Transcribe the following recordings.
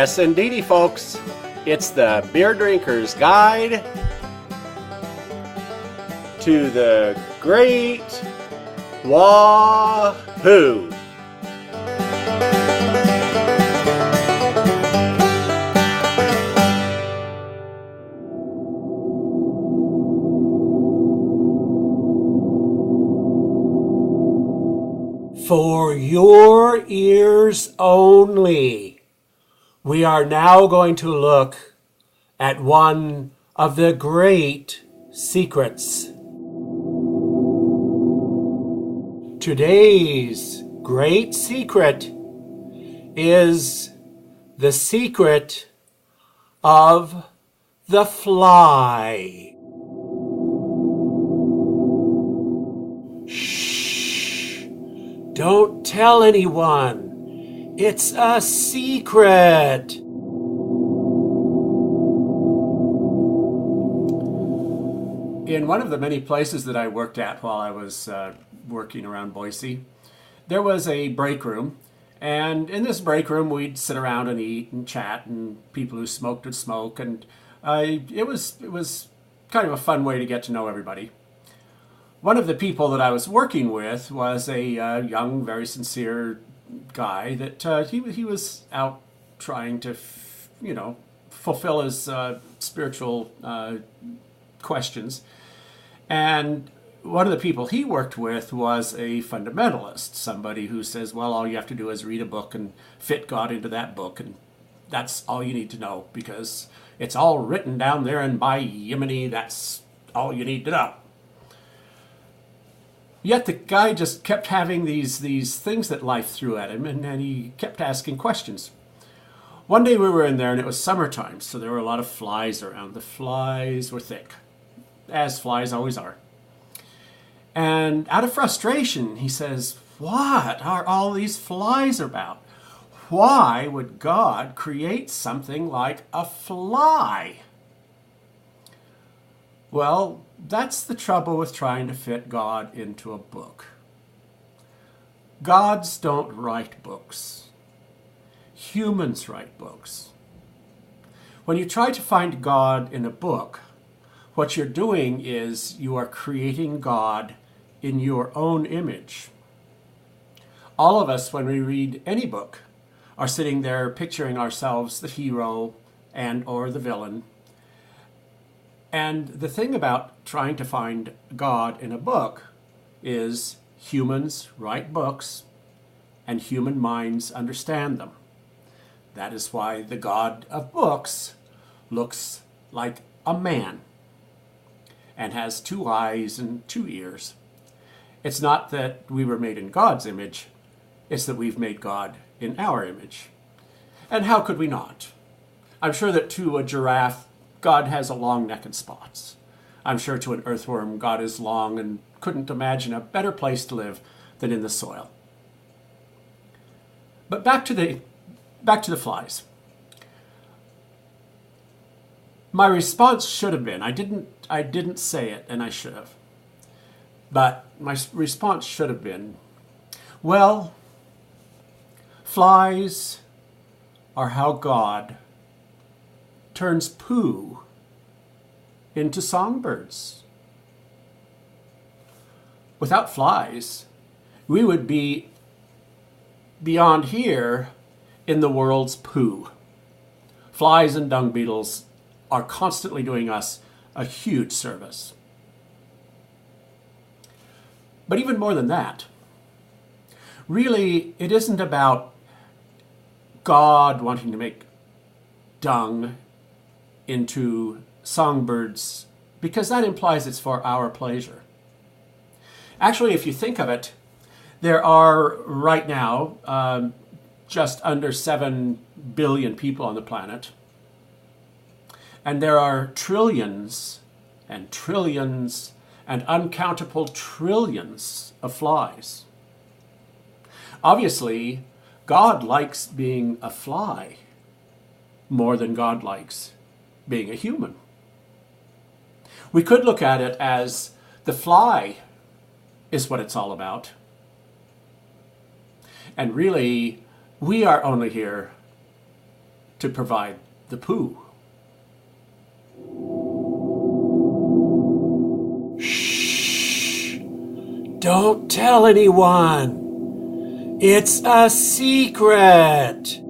Yes, indeedy, folks. It's the Beer Drinker's Guide to the Great Wahoo! For your ears only, we are now going to look at one of the great secrets. Today's great secret is the secret of the fly. Shh! Don't tell anyone. It's a secret. In one of the many places that I worked at while I was working around Boise, there was a break room. And in this break room, we'd sit around and eat and chat, and people who smoked would smoke. And it was kind of a fun way to get to know everybody. One of the people that I was working with was a young, very sincere guy that he was out trying to, fulfill his spiritual questions. And one of the people he worked with was a fundamentalist, somebody who says, well, all you have to do is read a book and fit God into that book, and that's all you need to know, because it's all written down there, and by Yemeni, that's all you need to know. Yet the guy just kept having these things that life threw at him, and he kept asking questions. One day we were in there, and it was summertime, so there were a lot of flies around. The flies were thick, as flies always are. And out of frustration, he says, what are all these flies about? Why would God create something like a fly? Well, that's the trouble with trying to fit God into a book. Gods don't write books. Humans write books. When you try to find God in a book, what you're doing is you are creating God in your own image. All of us, when we read any book, are sitting there picturing ourselves the hero and or the villain. And the thing about trying to find God in a book is humans write books and human minds understand them. That is why the God of books looks like a man and has 2 eyes and 2 ears. It's not that we were made in God's image, it's that we've made God in our image. And how could we not? I'm sure that to a giraffe, God has a long neck and spots. I'm sure to an earthworm, God is long and couldn't imagine a better place to live than in the soil. But back to the flies. My response should have been, I didn't say it, and I should have. But my response should have been, well, flies are how God turns poo into songbirds. Without flies, we would be beyond here in the world's poo. Flies and dung beetles are constantly doing us a huge service. But even more than that, really, it isn't about God wanting to make dung into songbirds, because that implies it's for our pleasure. Actually, if you think of it, there are right now just under 7 billion people on the planet, and there are trillions and trillions and uncountable trillions of flies. Obviously, God likes being a fly more than God likes being a human. We could look at it as the fly is what it's all about. And really, we are only here to provide the poo. Shh! Don't tell anyone. It's a secret.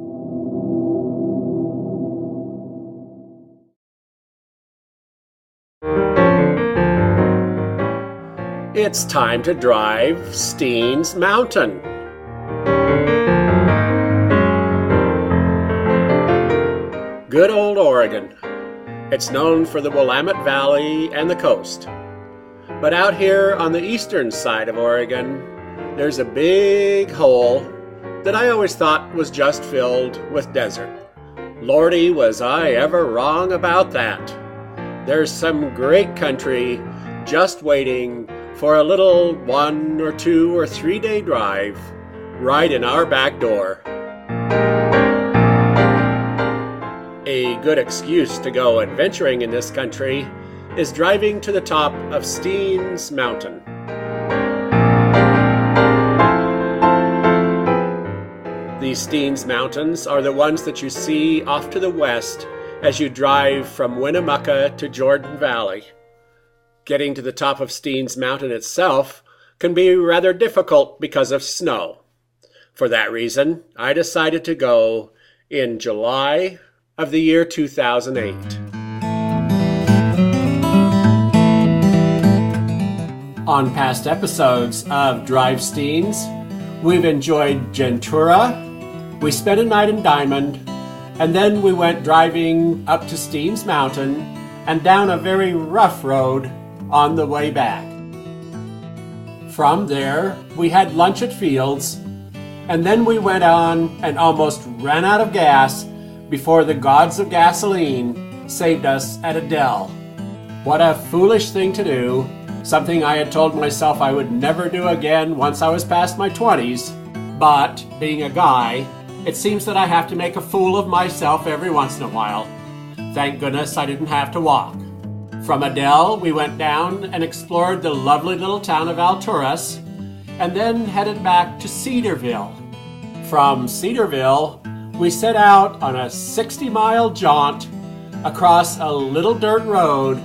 It's time to drive Steens Mountain. Good old Oregon. It's known for the Willamette Valley and the coast. But out here on the eastern side of Oregon, there's a big hole that I always thought was just filled with desert. Lordy, was I ever wrong about that. There's some great country just waiting for a little 1 or 2 or 3 day drive right in our back door. A good excuse to go adventuring in this country is driving to the top of Steens Mountain. These Steens Mountains are the ones that you see off to the west as you drive from Winnemucca to Jordan Valley. Getting to the top of Steens Mountain itself can be rather difficult because of snow. For that reason, I decided to go in July of the year 2008. On past episodes of Drive Steens, we've enjoyed Gentura, we spent a night in Diamond, and then we went driving up to Steens Mountain and down a very rough road on the way back. From there, we had lunch at Fields, and then we went on and almost ran out of gas before the gods of gasoline saved us at Adele. What a foolish thing to do, something I had told myself I would never do again once I was past my 20s, but being a guy, it seems that I have to make a fool of myself every once in a while. Thank goodness I didn't have to walk. From Adele, we went down and explored the lovely little town of Alturas, and then headed back to Cedarville. From Cedarville, we set out on a 60-mile jaunt across a little dirt road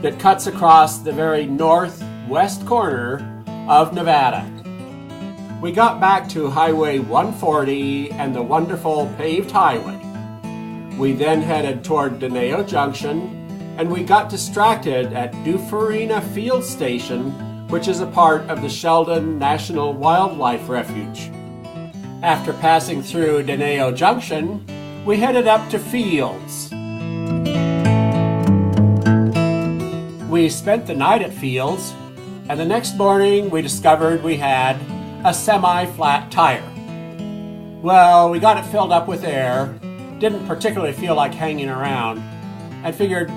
that cuts across the very northwest corner of Nevada. We got back to Highway 140 and the wonderful paved highway. We then headed toward Deneo Junction, and we got distracted at Dufarina Field Station, which is a part of the Sheldon National Wildlife Refuge. After passing through Deneo Junction, we headed up to Fields. We spent the night at Fields, and the next morning we discovered we had a semi-flat tire. Well, we got it filled up with air, didn't particularly feel like hanging around, and figured,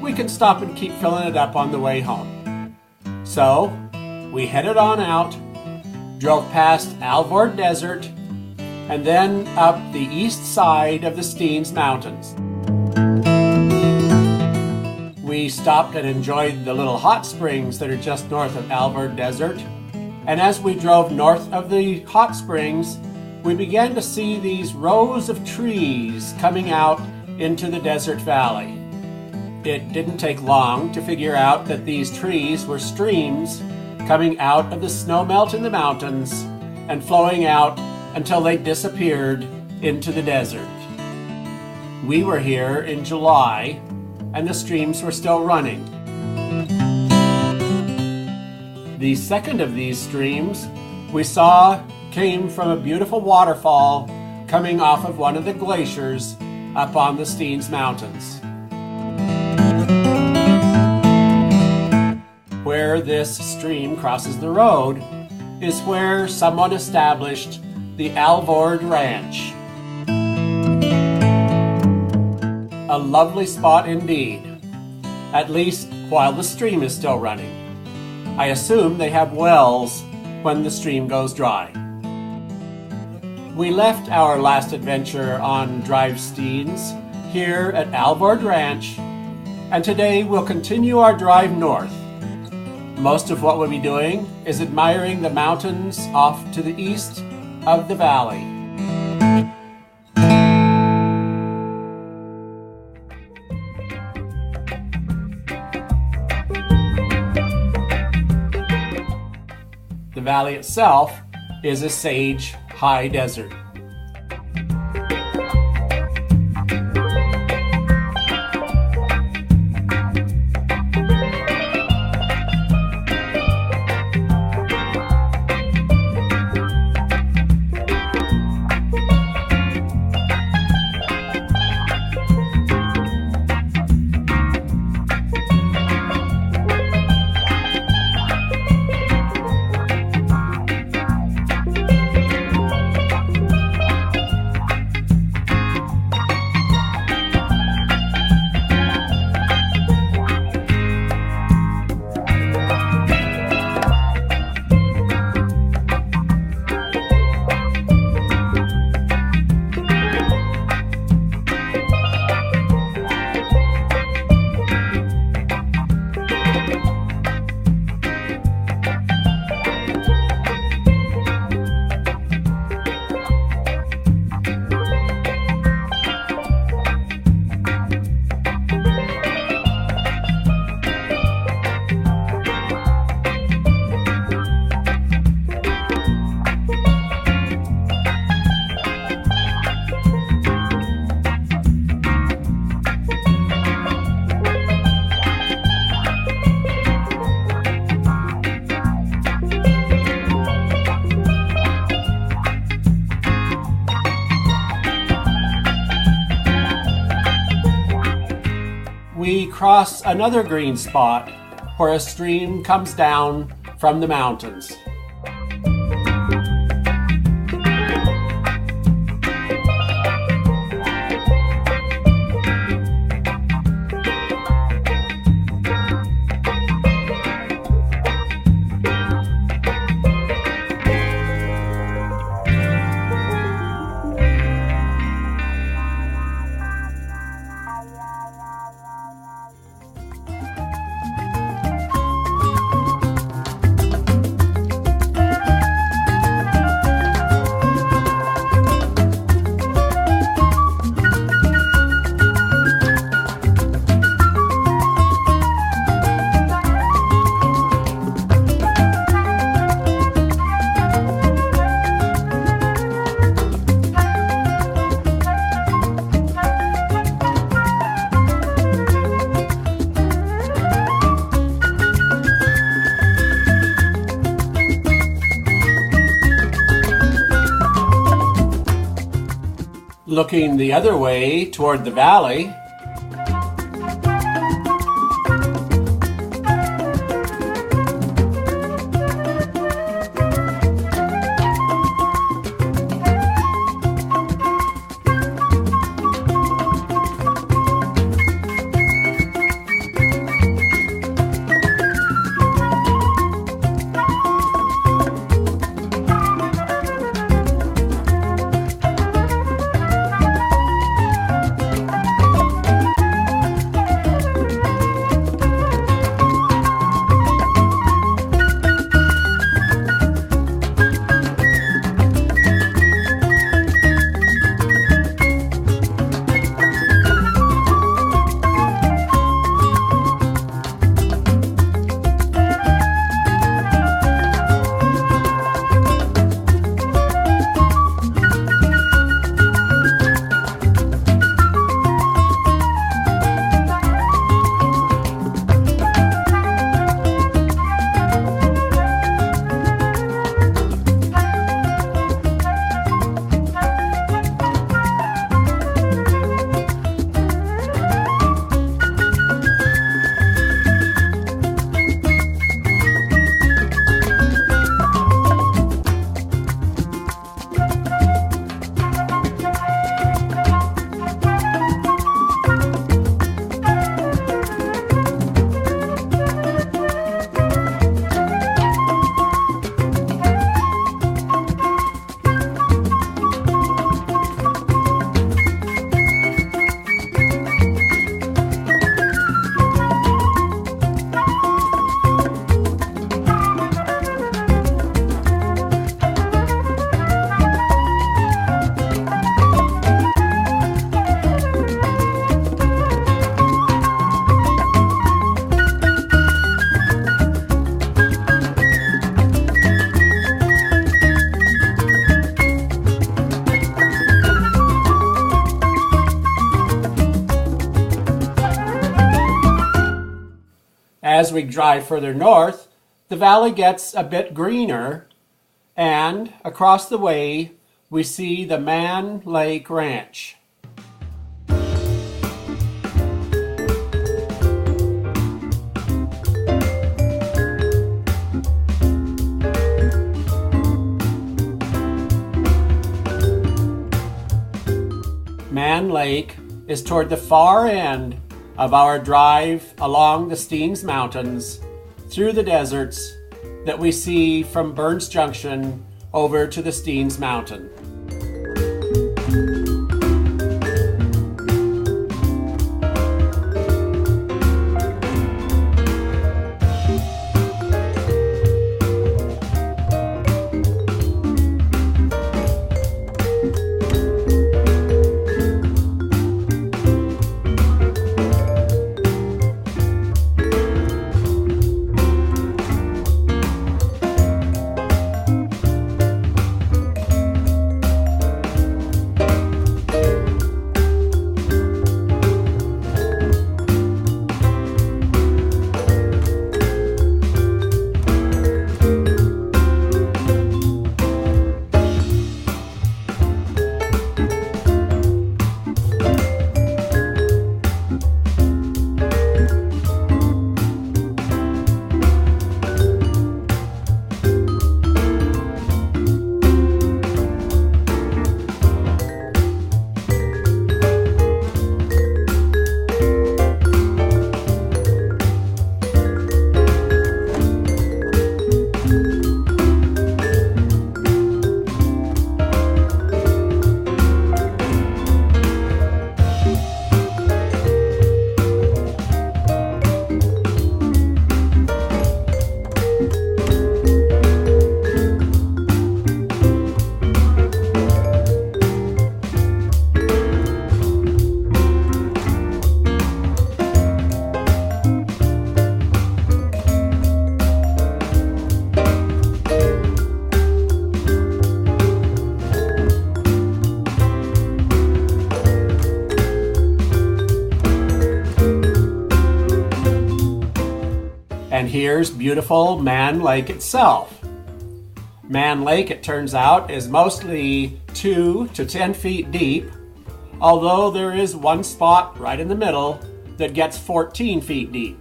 we can stop and keep filling it up on the way home. So, we headed on out, drove past Alvord Desert, and then up the east side of the Steens Mountains. We stopped and enjoyed the little hot springs that are just north of Alvord Desert, and as we drove north of the hot springs, we began to see these rows of trees coming out into the desert valley. It didn't take long to figure out that these trees were streams coming out of the snowmelt in the mountains and flowing out until they disappeared into the desert. We were here in July, and the streams were still running. The second of these streams we saw came from a beautiful waterfall coming off of one of the glaciers up on the Steens Mountains. Where this stream crosses the road is where someone established the Alvord Ranch. A lovely spot indeed, at least while the stream is still running. I assume they have wells when the stream goes dry. We left our last adventure on Drive Steens here at Alvord Ranch, and today we'll continue our drive north. Most of what we'll be doing is admiring the mountains off to the east of the valley. valley itself is a sage high desert. We cross another green spot where a stream comes down from the mountains. Looking the other way toward the valley, As we drive further north, the valley gets a bit greener, and across the way, we see the Man Lake Ranch. Man Lake is toward the far end of our drive along the Steens Mountains through the deserts that we see from Burns Junction over to the Steens Mountain. And here's beautiful Man Lake itself. Man Lake, it turns out, is mostly 2 to 10 feet deep, although there is one spot right in the middle that gets 14 feet deep.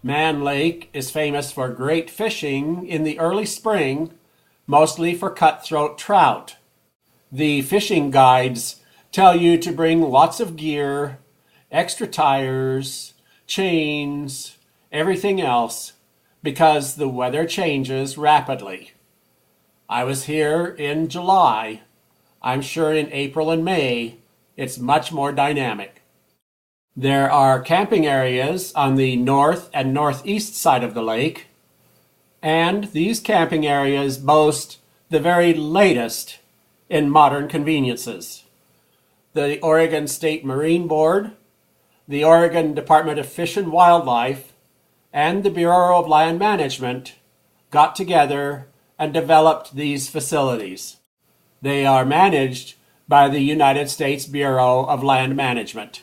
Man Lake is famous for great fishing in the early spring, mostly for cutthroat trout. The fishing guides tell you to bring lots of gear, extra tires, chains, everything else, because the weather changes rapidly. I was here in July. I'm sure in April and May, it's much more dynamic. There are camping areas on the north and northeast side of the lake, and these camping areas boast the very latest in modern conveniences. The Oregon State Marine Board, the Oregon Department of Fish and Wildlife, and the Bureau of Land Management got together and developed these facilities. They are managed by the United States Bureau of Land Management.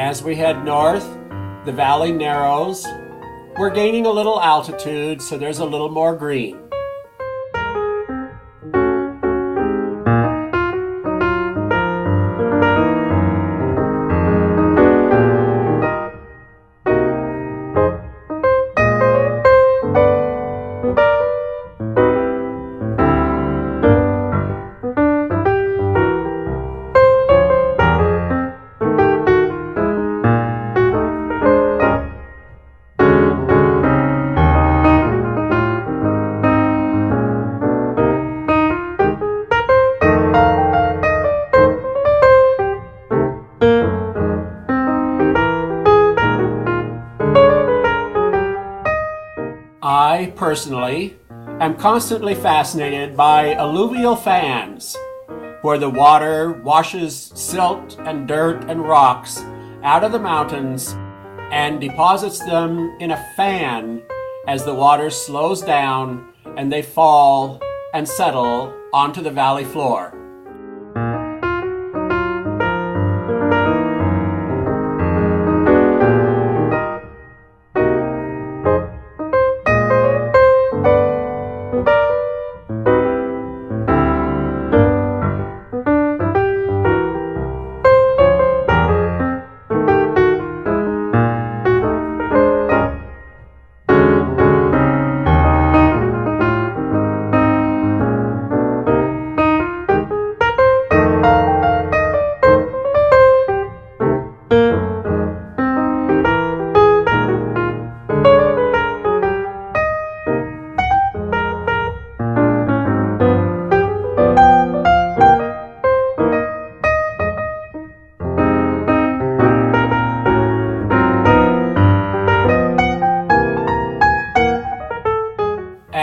As we head north, the valley narrows. We're gaining a little altitude, so there's a little more green. personally am constantly fascinated by alluvial fans, where the water washes silt and dirt and rocks out of the mountains and deposits them in a fan as the water slows down and they fall and settle onto the valley floor.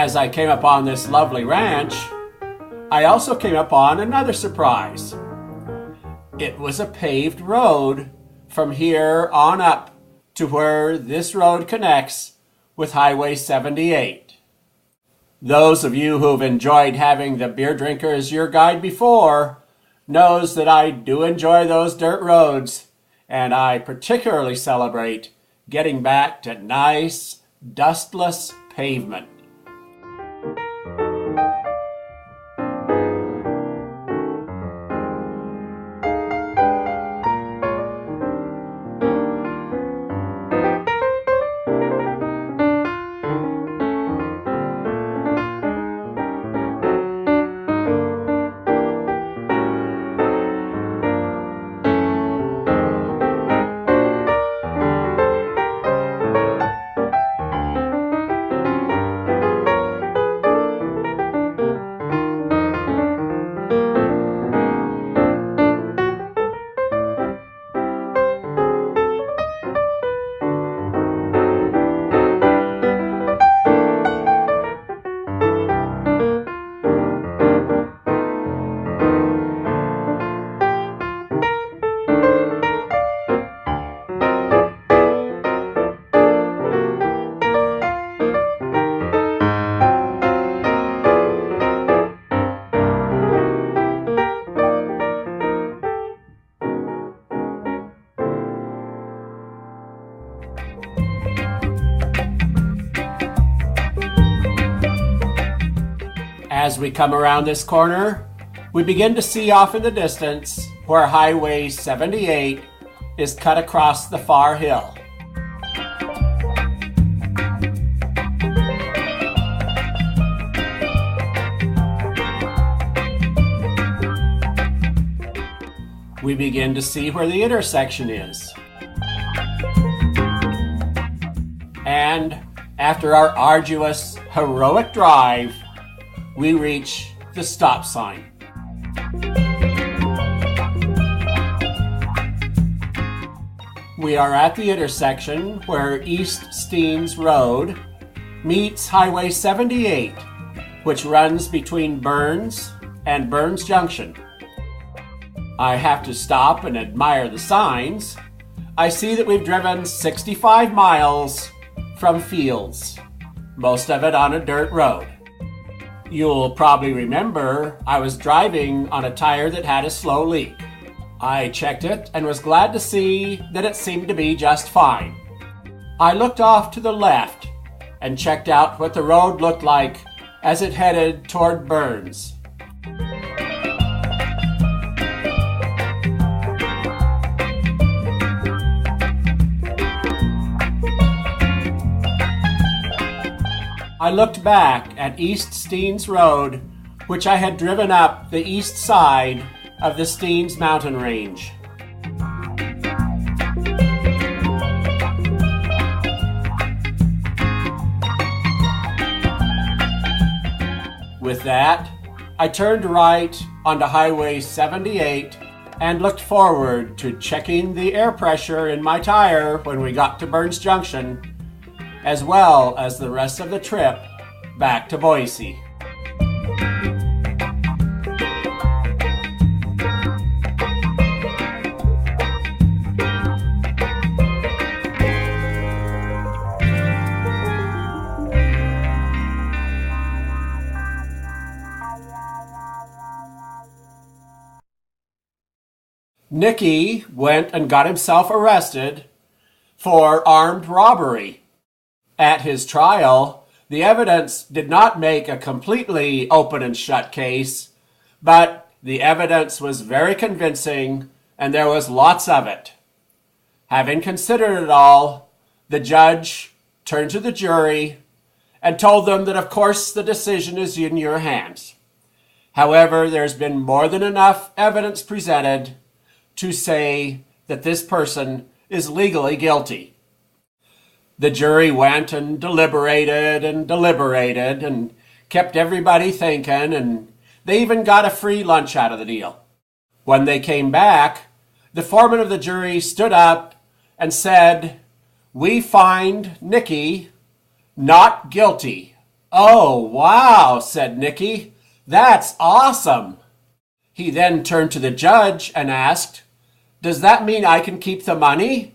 As I came upon this lovely ranch, I also came upon another surprise. It was a paved road from here on up to where this road connects with Highway 78. Those of you who've enjoyed having the beer drinker as your guide before knows that I do enjoy those dirt roads, and I particularly celebrate getting back to nice, dustless pavement. As we come around this corner, we begin to see off in the distance where Highway 78 is cut across the far hill. We begin to see where the intersection is. And after our arduous, heroic drive, we reach the stop sign. We are at the intersection where East Steens Road meets Highway 78, which runs between Burns and Burns Junction. I have to stop and admire the signs. I see that we've driven 65 miles from fields, most of it on a dirt road. You'll probably remember I was driving on a tire that had a slow leak. I checked it and was glad to see that it seemed to be just fine. I looked off to the left and checked out what the road looked like as it headed toward Burns. I looked back at East Steens Road, which I had driven up the east side of the Steens mountain range. With that, I turned right onto Highway 78 and looked forward to checking the air pressure in my tire when we got to Burns Junction, as well as the rest of the trip back to Boise. Nicky went and got himself arrested for armed robbery. At his trial, the evidence did not make a completely open and shut case, but the evidence was very convincing and there was lots of it. Having considered it all, the judge turned to the jury and told them that of course the decision is in your hands. However, there's been more than enough evidence presented to say that this person is legally guilty. The jury went and deliberated and kept everybody thinking, and they even got a free lunch out of the deal. When they came back, the foreman of the jury stood up and said, "We find Nicky not guilty." "Oh, wow," said Nicky. "That's awesome." He then turned to the judge and asked, "Does that mean I can keep the money?"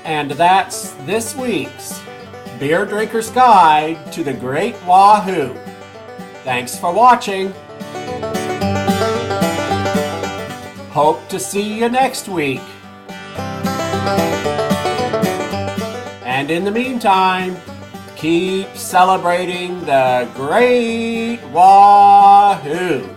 And that's this week's Beer Drinker's Guide to the Great Wahoo. Thanks for watching. Hope to see you next week. And in the meantime, keep celebrating the Great Wahoo.